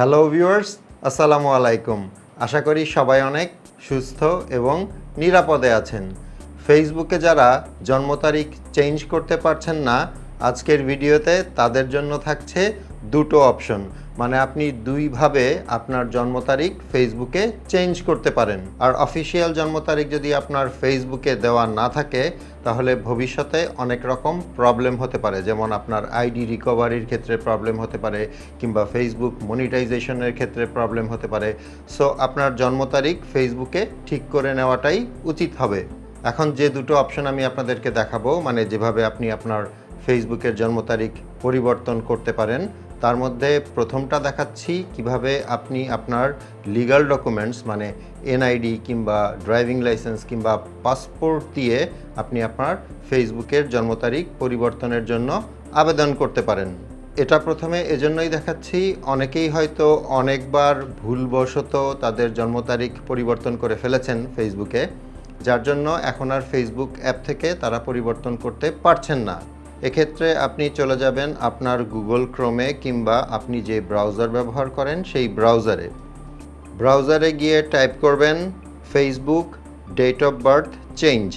Hello viewers, আসসালামু আলাইকুম। আশা করি সবাই অনেক সুস্থ এবং নিরাপদে আছেন। ফেসবুকে যারা জন্ম তারিখ চেঞ্জ করতে পারছেন না, আজকের ভিডিওতে তাদের জন্য থাকছে দুটো অপশন। মানে আপনি দুইভাবে আপনার জন্ম তারিখ ফেসবুকে চেঞ্জ করতে পারেন। আর অফিসিয়াল জন্ম তারিখ যদি আপনার ফেসবুকে দেওয়া না থাকে, তাহলে ভবিষ্যতে অনেক রকম প্রবলেম হতে পারে, যেমন আপনার আইডি রিকভারির ক্ষেত্রে প্রবলেম হতে পারে, কিংবা ফেসবুক মনিটাইজেশনের ক্ষেত্রে প্রবলেম হতে পারে। সো আপনার জন্ম তারিখ ফেসবুকে ঠিক করে নেওয়াটাই উচিত হবে। এখন যে দুটো অপশন আমি আপনাদেরকে দেখাবো, মানে যেভাবে আপনি আপনার ফেসবুকের জন্ম তারিখ পরিবর্তন করতে পারেন, তার মধ্যে প্রথমটা দেখাচ্ছি কিভাবে আপনি আপনার লিগ্যাল ডকুমেন্টস মানে এনআইডি কিংবা ড্রাইভিং লাইসেন্স কিংবা পাসপোর্ট দিয়ে আপনি আপনার ফেসবুকের জন্ম তারিখ পরিবর্তনের জন্য আবেদন করতে পারেন। এটা প্রথমে এজন্যই দেখাচ্ছি, অনেকেই হয়তো অনেকবার ভুলবশত তাদের জন্ম তারিখ পরিবর্তন করে ফেলেছেন ফেসবুকে, যার জন্য এখন আর ফেসবুক অ্যাপ থেকে তারা পরিবর্তন করতে পারছেন না। এক্ষেত্রে আপনি চলে যাবেন আপনার গুগল ক্রোমে কিংবা আপনি যে ব্রাউজার ব্যবহার করেন সেই ব্রাউজারে গিয়ে টাইপ করবেন Facebook date of birth change.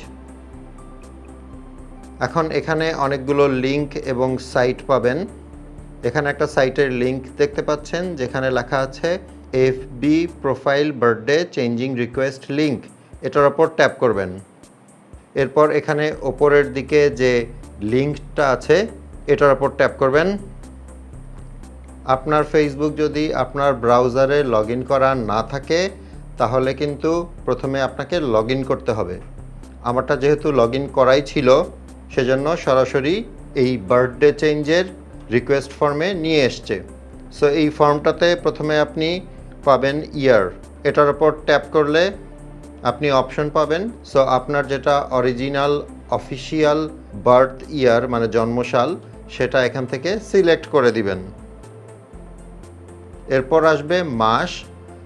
এখন এখানে অনেকগুলো লিঙ্ক এবং সাইট পাবেন। এখানে একটা সাইটের লিঙ্ক দেখতে পাচ্ছেন যেখানে লেখা আছে FB profile birthday changing request link. এটার ওপর ট্যাপ করবেন। এরপর এখানে ওপরের দিকে যে লিঙ্কটা আছে এটার ওপর ট্যাপ করবেন। আপনার ফেসবুক যদি আপনার ব্রাউজারে লগ ইন করা না থাকে, তাহলে কিন্তু প্রথমে আপনাকে লগ ইন করতে হবে। আমারটা যেহেতু লগ ইন করাই ছিল, সেজন্য সরাসরি এই বার্থডে চেঞ্জের রিকোয়েস্ট ফর্মে নিয়ে এসছে। সো এই ফর্মটাতে প্রথমে আপনি পাবেন ইয়ার। এটার ওপর ট্যাপ করলে আপনি অপশন পাবেন। সো আপনার যেটা অরিজিনাল অফিসিয়াল বার্থ ইয়ার মানে জন্মসাল, সেটা এখান থেকে সিলেক্ট করে দিবেন। এরপর আসবে মাস।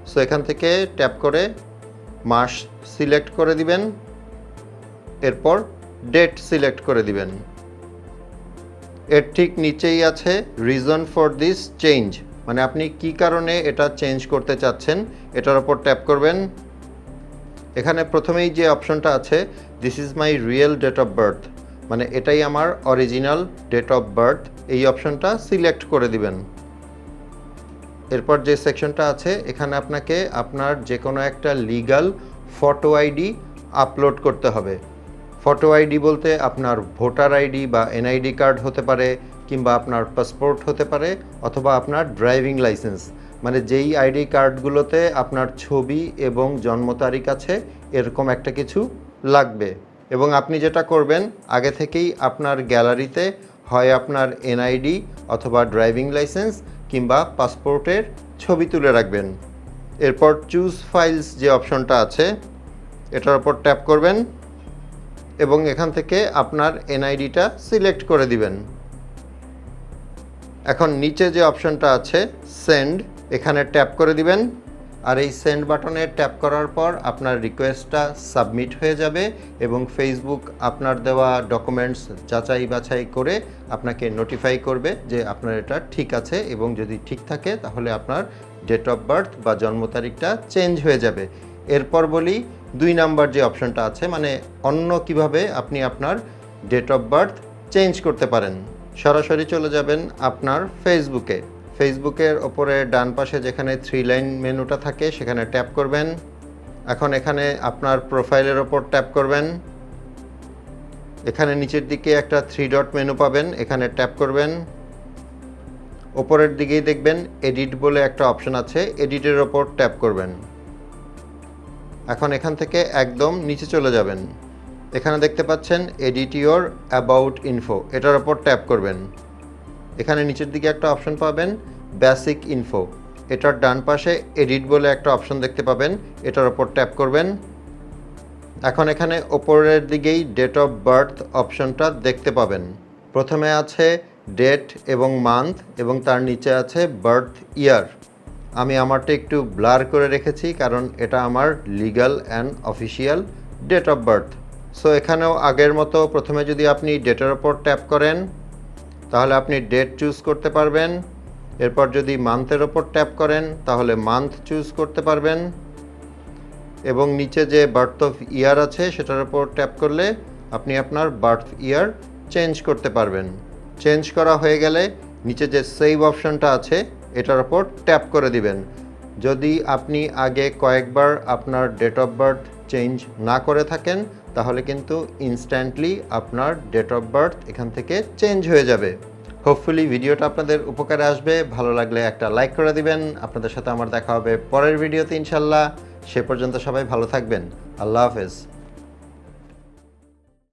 সো এখান থেকে ট্যাপ করে মাস সিলেক্ট করে দিবেন। এরপর ডেট সিলেক্ট করে দিবেন। এর ঠিক নিচেই আছে রিজন ফর দিস চেঞ্জ, মানে আপনি কি কারণে এটা চেঞ্জ করতে চাচ্ছেন, এটার ওপর ট্যাপ করবেন। এখানে প্রথমেই যে অপশনটা আছে this is my real date of birth, মানে এটাই আমার অরিজিনাল ডেট অফ বার্থ, এই অপশনটা সিলেক্ট করে দিবেন। এরপর যে সেকশনটা আছে এখানে আপনাকে আপনার যে কোনো একটা লিগ্যাল ফটো আইডি আপলোড করতে হবে। ফটো আইডি বলতে আপনার ভোটার আইডি বা এনআইডি কার্ড হতে পারে, কিংবা আপনার পাসপোর্ট হতে পারে, অথবা আপনার ড্রাইভিং লাইসেন্স, মানে যেই আইডি কার্ডগুলোতে আপনার ছবি এবং জন্ম তারিখ আছে এরকম একটা কিছু লাগবে। এবং আপনি যেটা করবেন, আগে থেকেই আপনার গ্যালারিতে হয় আপনার এনআইডি অথবা ড্রাইভিং লাইসেন্স কিংবা পাসপোর্টের ছবি তুলে রাখবেন। এরপর চুজ ফাইলস যে অপশনটা আছে এটার উপর ট্যাপ করবেন এবং এখান থেকে আপনার এনআইডিটা সিলেক্ট করে দিবেন। এখন নিচে যে অপশনটা আছে সেন্ড, এখানে ট্যাপ করে দিবেন। আর এই সেন্ড বাটনে ট্যাপ করার পর আপনার রিকোয়েস্টটা সাবমিট হয়ে যাবে এবং ফেসবুক আপনার দেওয়া ডকুমেন্টস যাচাই বাছাই করে আপনাকে নোটিফাই করবে যে আপনার এটা ঠিক আছে, এবং যদি ঠিক থাকে তাহলে আপনার ডেট অফ বার্থ বা জন্ম তারিখটা চেঞ্জ হয়ে যাবে। এরপর বলি 2 নাম্বার যে অপশনটা আছে, মানে অন্য কিভাবে আপনি আপনার ডেট অফ বার্থ চেঞ্জ করতে পারেন। সরাসরি চলে যাবেন আপনার ফেসবুকের ওপরে ডান পাশে যেখানে 3 লাইন মেনুটা থাকে সেখানে ট্যাপ করবেন। এখন এখানে আপনার প্রোফাইলের ওপর ট্যাপ করবেন। এখানে নিচের দিকে একটা 3 ডট মেনু পাবেন, এখানে ট্যাপ করবেন। ওপরের দিকেই দেখবেন এডিট বলে একটা অপশন আছে, এডিটের ওপর ট্যাপ করবেন। এখন এখান থেকে একদম নিচে চলে যাবেন। এখানে দেখতে পাচ্ছেন এডিট ইওর অ্যাবাউট ইনফো, এটার ওপর ট্যাপ করবেন। এখানে নিচের দিকে একটা অপশন পাবেন বেসিক ইনফো, এটার ডান পাশে এডিট বলে একটা অপশন দেখতে পাবেন, এটার ওপর ট্যাপ করবেন। এখন এখানে ওপরের দিকেই ডেট অফ বার্থ অপশনটা দেখতে পাবেন। প্রথমে আছে ডেট এবং মান্থ এবং তার নিচে আছে বার্থ ইয়ার। আমি আমারটা একটু ব্লার করে রেখেছি কারণ এটা আমার legal and official date of birth. So এখানেও আগের মতো প্রথমে যদি আপনি ডেটের ওপর ট্যাপ করেন তাহলে আপনি ডেট চুজ করতে পারবেন এরপর যদি মান্থের ওপর ট্যাপ করেন তাহলে মান্থ চুজ করতে পারবেন এবং নিচে যে বার্থ অফ ইয়ার আছে সেটার উপর ট্যাপ করলে আপনি আপনার বার্থ ইয়ার চেঞ্জ করতে পারবেন। চেঞ্জ করা হয়ে গেলে নিচে যে সেভ অপশনটা আছে এটার উপর ট্যাপ করে দিবেন। যদি আপনি আগে কয়েকবার আপনার ডেট অফ বার্থ চেঞ্জ না করে থাকেন তাহলে কিন্তু ইনস্ট্যান্টলি আপনার ডেট অফ বার্থ এখান থেকে চেঞ্জ হয়ে যাবে। হোপফুলি ভিডিওটা আপনাদের উপকারে আসবে। ভালো লাগলে একটা লাইক করে দিবেন। আপনাদের সাথে আমার দেখা হবে পরের ভিডিওতে ইনশাল্লাহ। সে পর্যন্ত সবাই ভালো থাকবেন। আল্লাহ হাফেজ।